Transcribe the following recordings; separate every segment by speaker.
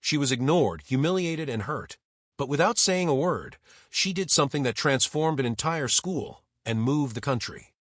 Speaker 1: She was ignored, humiliated, and hurt. But without saying a word, she did something that transformed an entire school and moved the country.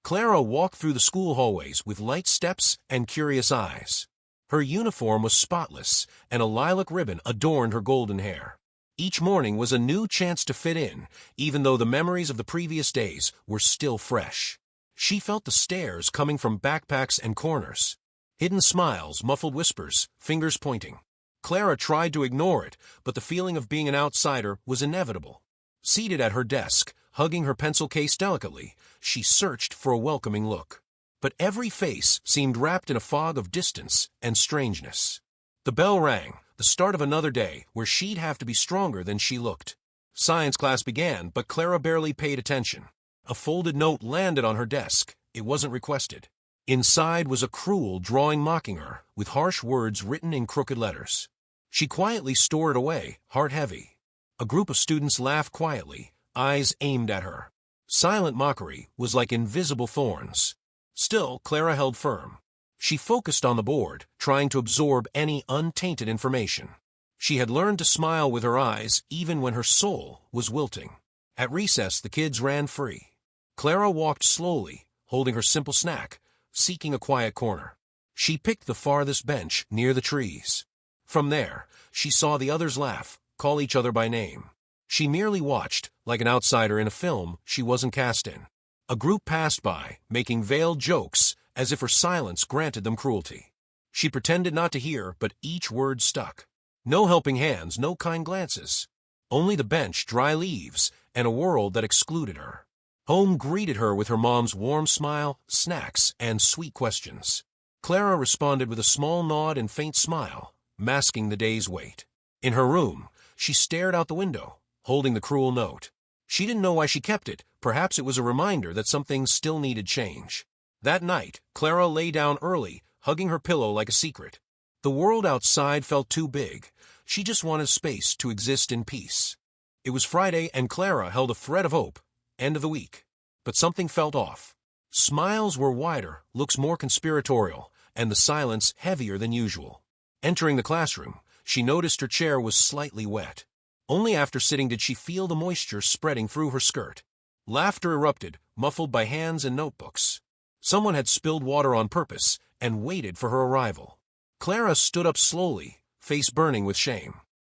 Speaker 1: Clara walked through the school hallways with light steps and curious eyes. Her uniform was spotless, and a lilac ribbon adorned her golden hair. Each morning was a new chance to fit in, even though the memories of the previous days were still fresh. She felt the stares coming from backpacks and corners. Hidden smiles, muffled whispers, fingers pointing. Clara tried to ignore it, but the feeling of being an outsider was inevitable. Seated at her desk, hugging her pencil case delicately, she searched for a welcoming look. But every face seemed wrapped in a fog of distance and strangeness. The bell rang, the start of another day where she'd have to be stronger than she looked. Science class began, but Clara barely paid attention. A folded note landed on her desk. It wasn't requested. Inside was a cruel drawing mocking her, with harsh words written in crooked letters. She quietly stored it away, heart heavy. A group of students laughed quietly, eyes aimed at her. Silent mockery was like invisible thorns. Still, Clara held firm. She focused on the board, trying to absorb any untainted information. She had learned to smile with her eyes even when her soul was wilting. At recess, the kids ran free. Clara walked slowly, holding her simple snack, seeking a quiet corner. She picked the farthest bench near the trees. From there, she saw the others laugh, call each other by name. She merely watched, like an outsider in a film she wasn't cast in. A group passed by, making veiled jokes, as if her silence granted them cruelty. She pretended not to hear, but each word stuck. No helping hands, no kind glances. Only the bench, dry leaves, and a world that excluded her. Home greeted her with her mom's warm smile, snacks, and sweet questions. Clara responded with a small nod and faint smile, masking the day's weight. In her room, she stared out the window, holding the cruel note. She didn't know why she kept it. Perhaps it was a reminder that some things still needed change. That night, Clara lay down early, hugging her pillow like a secret. The world outside felt too big. She just wanted space to exist in peace. It was Friday, and Clara held a thread of hope. End of the week. But something felt off. Smiles were wider, looks more conspiratorial, and the silence heavier than usual. Entering the classroom, she noticed her chair was slightly wet. Only after sitting did she feel the moisture spreading through her skirt. Laughter erupted, muffled by hands and notebooks. Someone had spilled water on purpose and waited for her arrival. Clara stood up slowly, face burning with shame.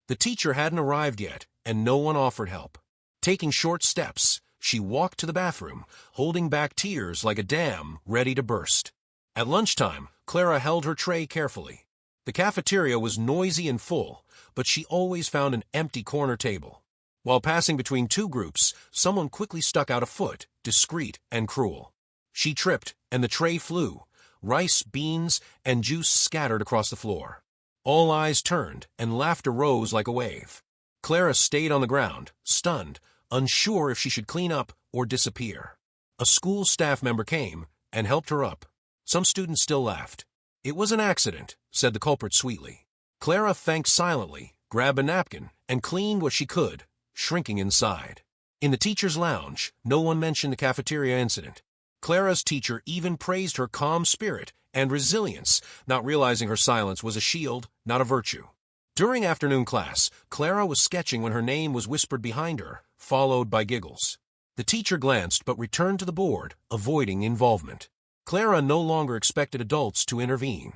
Speaker 1: The teacher hadn't arrived yet, and no one offered help. Taking short steps, she walked to the bathroom, holding back tears like a dam ready to burst. At lunchtime, Clara held her tray carefully. The cafeteria was noisy and full, but she always found an empty corner table. While passing between two groups, someone quickly stuck out a foot, discreet and cruel. She tripped, and the tray flew. Rice, beans, and juice scattered across the floor. All eyes turned, and laughter rose like a wave. Clara stayed on the ground, stunned, unsure if she should clean up or disappear. A school staff member came and helped her up. Some students still laughed. "It was an accident," said the culprit sweetly. Clara thanked silently, grabbed a napkin, and cleaned what she could, shrinking inside. In the teacher's lounge, no one mentioned the cafeteria incident. Clara's teacher even praised her calm spirit and resilience, not realizing her silence was a shield, not a virtue. During afternoon class, Clara was sketching when her name was whispered behind her, followed by giggles. The teacher glanced but returned to the board, avoiding involvement. Clara no longer expected adults to intervene.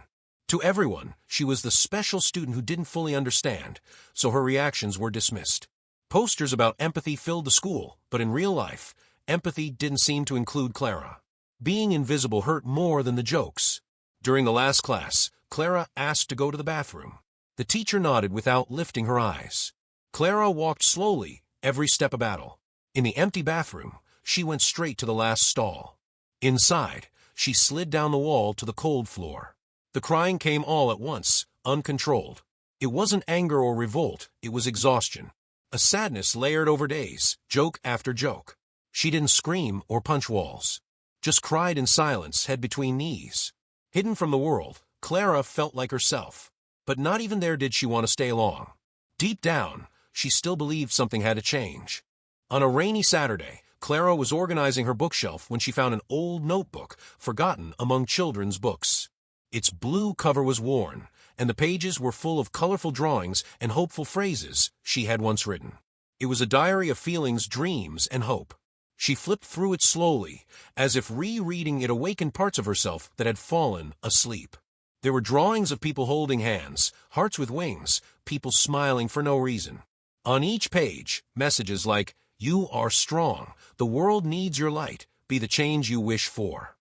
Speaker 1: To everyone, she was the special student who didn't fully understand, so her reactions were dismissed. Posters about empathy filled the school, but in real life, empathy didn't seem to include Clara. Being invisible hurt more than the jokes. During the last class, Clara asked to go to the bathroom. The teacher nodded without lifting her eyes. Clara walked slowly, every step a battle. In the empty bathroom, she went straight to the last stall. Inside, she slid down the wall to the cold floor. The crying came all at once, uncontrolled. It wasn't anger or revolt, it was exhaustion. A sadness layered over days, joke after joke. She didn't scream or punch walls. Just cried in silence, head between knees. Hidden from the world, Clara felt like herself. But not even there did she want to stay long. Deep down, she still believed something had to change. On a rainy Saturday, Clara was organizing her bookshelf when she found an old notebook forgotten among children's books. Its blue cover was worn, and the pages were full of colorful drawings and hopeful phrases she had once written. It was a diary of feelings, dreams, and hope. She flipped through it slowly, as if rereading it awakened parts of herself that had fallen asleep. There were drawings of people holding hands, hearts with wings, people smiling for no reason. On each page, messages like, "You are strong, the world needs your light, be the change you wish for."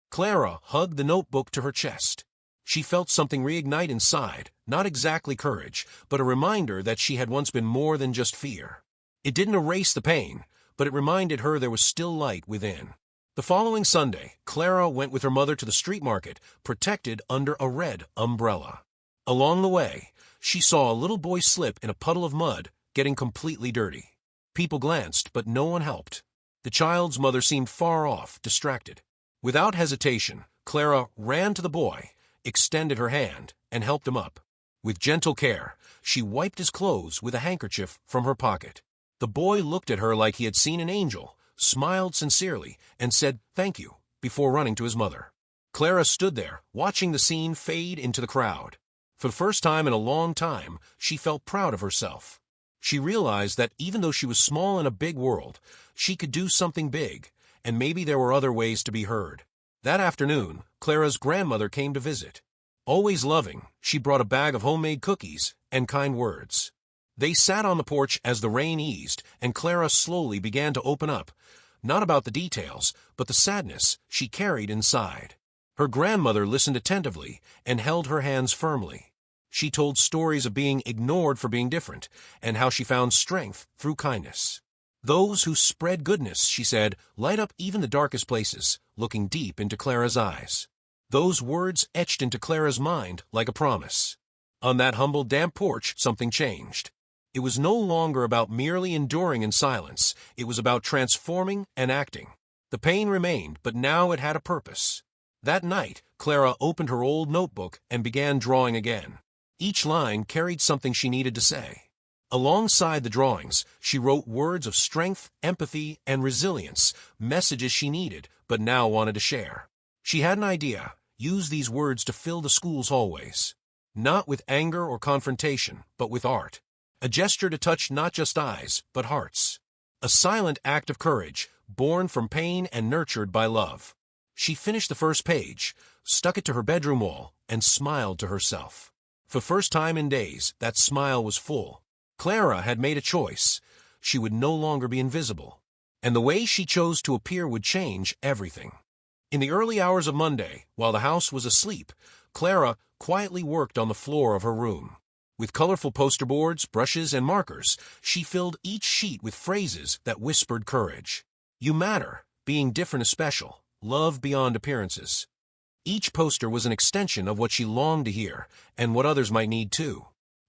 Speaker 1: Clara hugged the notebook to her chest. She felt something reignite inside, not exactly courage, but a reminder that she had once been more than just fear. It didn't erase the pain, but it reminded her there was still light within. The following Sunday, Clara went with her mother to the street market, protected under a red umbrella. Along the way, she saw a little boy slip in a puddle of mud, getting completely dirty. People glanced, but no one helped. The child's mother seemed far off, distracted. Without hesitation, Clara ran to the boy, extended her hand, and helped him up. With gentle care, she wiped his clothes with a handkerchief from her pocket. The boy looked at her like he had seen an angel, smiled sincerely, and said thank you before running to his mother. Clara stood there, watching the scene fade into the crowd. For the first time in a long time, she felt proud of herself. She realized that even though she was small in a big world, she could do something big, and maybe there were other ways to be heard. That afternoon, Clara's grandmother came to visit. Always loving, she brought a bag of homemade cookies and kind words. They sat on the porch as the rain eased, and Clara slowly began to open up, not about the details, but the sadness she carried inside. Her grandmother listened attentively and held her hands firmly. She told stories of being ignored for being different, and how she found strength through kindness. "Those who spread goodness," she said, "light up even the darkest places," looking deep into Clara's eyes. Those words etched into Clara's mind like a promise. On that humble, damp porch, something changed. It was no longer about merely enduring in silence. It was about transforming and acting. The pain remained, but now it had a purpose. That night, Clara opened her old notebook and began drawing again. Each line carried something she needed to say. Alongside the drawings, she wrote words of strength, empathy, and resilience, messages she needed, but now wanted to share. She had an idea: use these words to fill the school's hallways. Not with anger or confrontation, but with art. A gesture to touch not just eyes, but hearts. A silent act of courage, born from pain and nurtured by love. She finished the first page, stuck it to her bedroom wall, and smiled to herself. For the first time in days, that smile was full. Clara had made a choice. She would no longer be invisible. And the way she chose to appear would change everything. In the early hours of Monday, while the house was asleep, Clara quietly worked on the floor of her room. With colorful poster boards, brushes, and markers, she filled each sheet with phrases that whispered courage. You matter, being different is special, love beyond appearances. Each poster was an extension of what she longed to hear, and what others might need too.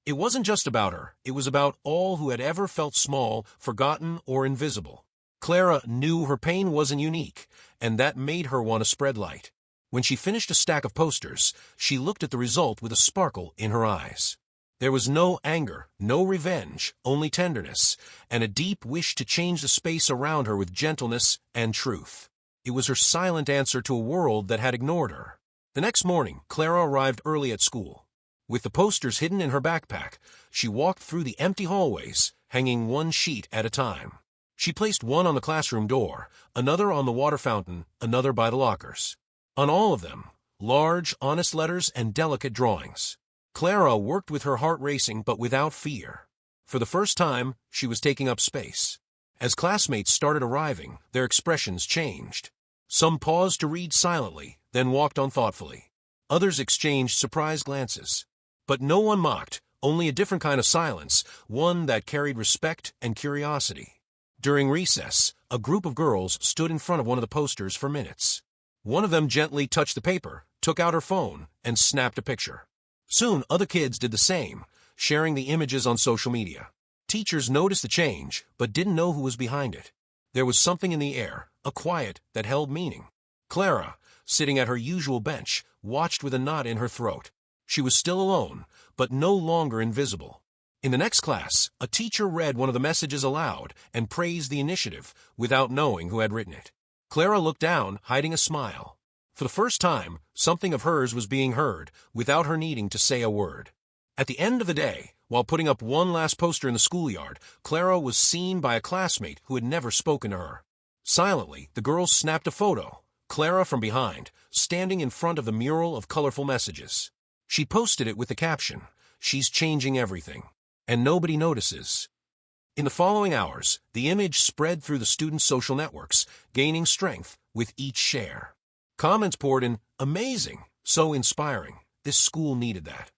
Speaker 1: It wasn't just about her, it was about all who had ever felt small, forgotten, or invisible. Clara knew her pain wasn't unique, and that made her want to spread light. When she finished a stack of posters, she looked at the result with a sparkle in her eyes. There was no anger, no revenge, only tenderness, and a deep wish to change the space around her with gentleness and truth. It was her silent answer to a world that had ignored her. The next morning, Clara arrived early at school. With the posters hidden in her backpack, she walked through the empty hallways, hanging one sheet at a time. She placed one on the classroom door, another on the water fountain, another by the lockers. On all of them, large, honest letters and delicate drawings. Clara worked with her heart racing but without fear. For the first time, she was taking up space. As classmates started arriving, their expressions changed. Some paused to read silently, then walked on thoughtfully. Others exchanged surprised glances. But no one mocked, only a different kind of silence, one that carried respect and curiosity. During recess, a group of girls stood in front of one of the posters for minutes. One of them gently touched the paper, took out her phone, and snapped a picture. Soon, other kids did the same, sharing the images on social media. Teachers noticed the change, but didn't know who was behind it. There was something in the air, a quiet that held meaning. Clara, sitting at her usual bench, watched with a knot in her throat. She was still alone, but no longer invisible. In the next class, a teacher read one of the messages aloud and praised the initiative without knowing who had written it. Clara looked down, hiding a smile. For the first time, something of hers was being heard, without her needing to say a word. At the end of the day, while putting up one last poster in the schoolyard, Clara was seen by a classmate who had never spoken to her. Silently, the girls snapped a photo, Clara from behind, standing in front of the mural of colorful messages. She posted it with the caption, "She's changing everything. And nobody notices." In the following hours, the image spread through the students' social networks, gaining strength with each share. Comments poured in, "Amazing, so inspiring, this school needed that."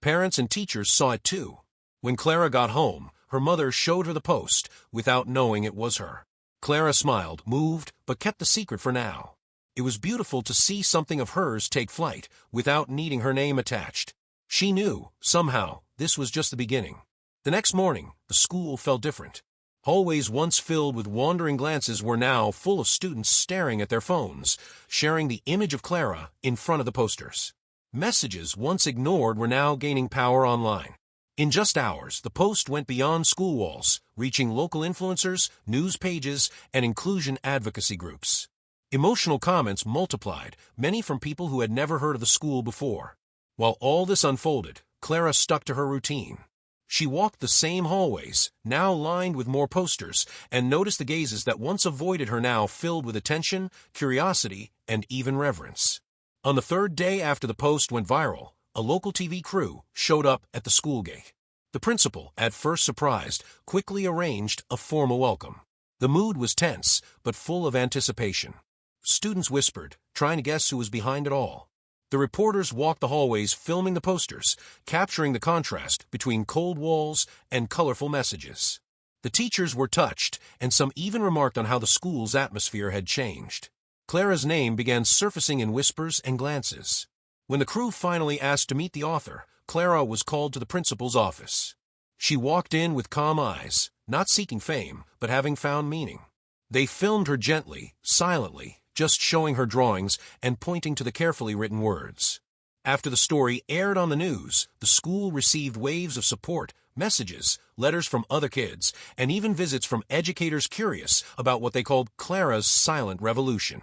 Speaker 1: Parents and teachers saw it too. When Clara got home, her mother showed her the post, without knowing it was her. Clara smiled, moved, but kept the secret for now. It was beautiful to see something of hers take flight, without needing her name attached. She knew, somehow, this was just the beginning. The next morning, the school felt different. Hallways once filled with wandering glances were now full of students staring at their phones, sharing the image of Clara in front of the posters. Messages once ignored were now gaining power online. In just hours, the post went beyond school walls, reaching local influencers, news pages, and inclusion advocacy groups. Emotional comments multiplied, many from people who had never heard of the school before. While all this unfolded, Clara stuck to her routine. She walked the same hallways, now lined with more posters, and noticed the gazes that once avoided her now filled with attention, curiosity, and even reverence. On the third day after the post went viral, a local TV crew showed up at the school gate. The principal, at first surprised, quickly arranged a formal welcome. The mood was tense, but full of anticipation. Students whispered, trying to guess who was behind it all. The reporters walked the hallways filming the posters, capturing the contrast between cold walls and colorful messages. The teachers were touched, and some even remarked on how the school's atmosphere had changed. Clara's name began surfacing in whispers and glances. When the crew finally asked to meet the author, Clara was called to the principal's office. She walked in with calm eyes, not seeking fame, but having found meaning. They filmed her gently, silently, just showing her drawings and pointing to the carefully written words. After the story aired on the news, the school received waves of support, messages, letters from other kids, and even visits from educators curious about what they called Clara's silent revolution.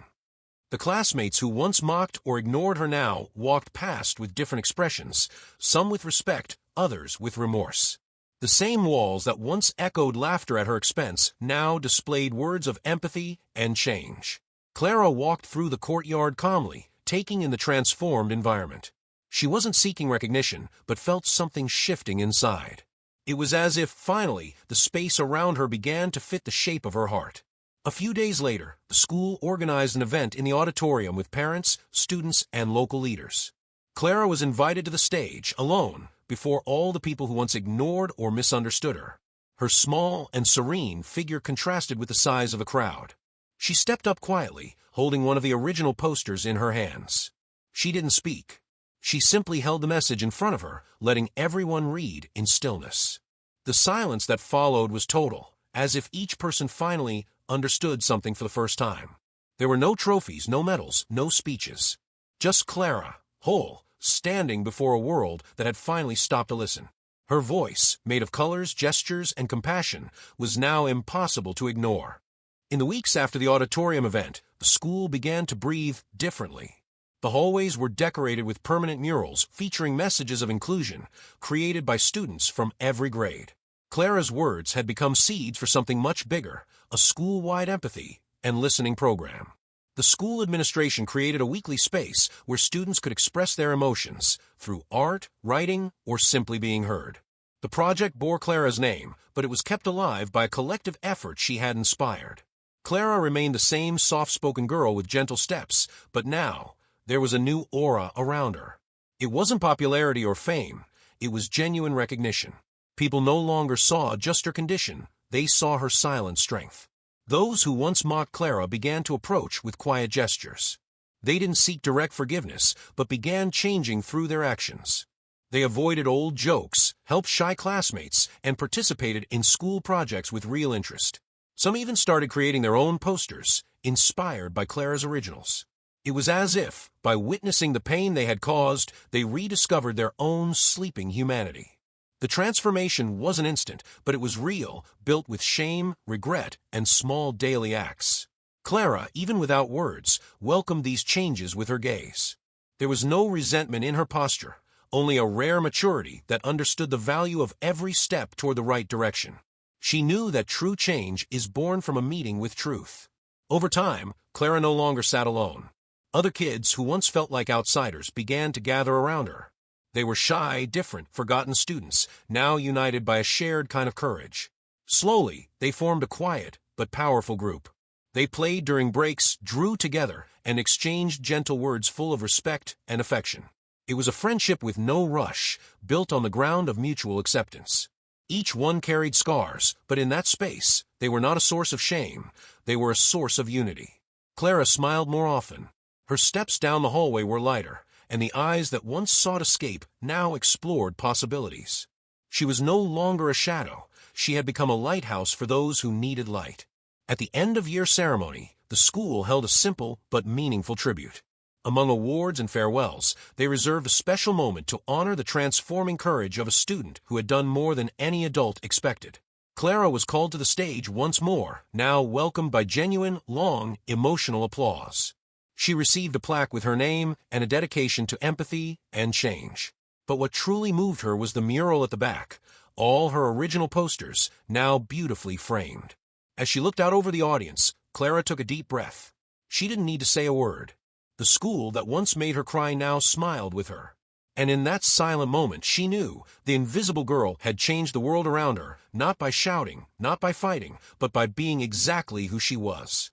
Speaker 1: The classmates who once mocked or ignored her now walked past with different expressions, some with respect, others with remorse. The same walls that once echoed laughter at her expense now displayed words of empathy and change. Clara walked through the courtyard calmly, taking in the transformed environment. She wasn't seeking recognition, but felt something shifting inside. It was as if, finally, the space around her began to fit the shape of her heart. A few days later, the school organized an event in the auditorium with parents, students, and local leaders. Clara was invited to the stage, alone, before all the people who once ignored or misunderstood her. Her small and serene figure contrasted with the size of the crowd. She stepped up quietly, holding one of the original posters in her hands. She didn't speak. She simply held the message in front of her, letting everyone read in stillness. The silence that followed was total, as if each person finally understood something for the first time. There were no trophies, no medals, no speeches. Just Clara, whole, standing before a world that had finally stopped to listen. Her voice, made of colors, gestures, and compassion, was now impossible to ignore. In the weeks after the auditorium event, the school began to breathe differently. The hallways were decorated with permanent murals featuring messages of inclusion, created by students from every grade. Clara's words had become seeds for something much bigger, a school-wide empathy and listening program. The school administration created a weekly space where students could express their emotions through art, writing, or simply being heard. The project bore Clara's name, but it was kept alive by a collective effort she had inspired. Clara remained the same soft-spoken girl with gentle steps, but now there was a new aura around her. It wasn't popularity or fame, it was genuine recognition. People no longer saw just her condition, they saw her silent strength. Those who once mocked Clara began to approach with quiet gestures. They didn't seek direct forgiveness, but began changing through their actions. They avoided old jokes, helped shy classmates, and participated in school projects with real interest. Some even started creating their own posters, inspired by Clara's originals. It was as if, by witnessing the pain they had caused, they rediscovered their own sleeping humanity. The transformation wasn't instant, but it was real, built with shame, regret, and small daily acts. Clara, even without words, welcomed these changes with her gaze. There was no resentment in her posture, only a rare maturity that understood the value of every step toward the right direction. She knew that true change is born from a meeting with truth. Over time, Clara no longer sat alone. Other kids who once felt like outsiders began to gather around her. They were shy, different, forgotten students, now united by a shared kind of courage. Slowly, they formed a quiet but powerful group. They played during breaks, drew together, and exchanged gentle words full of respect and affection. It was a friendship with no rush, built on the ground of mutual acceptance. Each one carried scars, but in that space, they were not a source of shame. They were a source of unity. Clara smiled more often. Her steps down the hallway were lighter, and the eyes that once sought escape now explored possibilities. She was no longer a shadow. She had become a lighthouse for those who needed light. At the end-of-year ceremony, the school held a simple but meaningful tribute. Among awards and farewells, they reserved a special moment to honor the transforming courage of a student who had done more than any adult expected. Clara was called to the stage once more, now welcomed by genuine, long, emotional applause. She received a plaque with her name and a dedication to empathy and change. But what truly moved her was the mural at the back, all her original posters, now beautifully framed. As she looked out over the audience, Clara took a deep breath. She didn't need to say a word. The school that once made her cry now smiled with her. And in that silent moment, she knew the invisible girl had changed the world around her, not by shouting, not by fighting, but by being exactly who she was.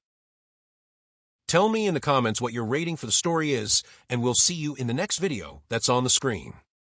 Speaker 1: Tell me in the comments what your rating for the story is, and we'll see you in the next video that's on the screen.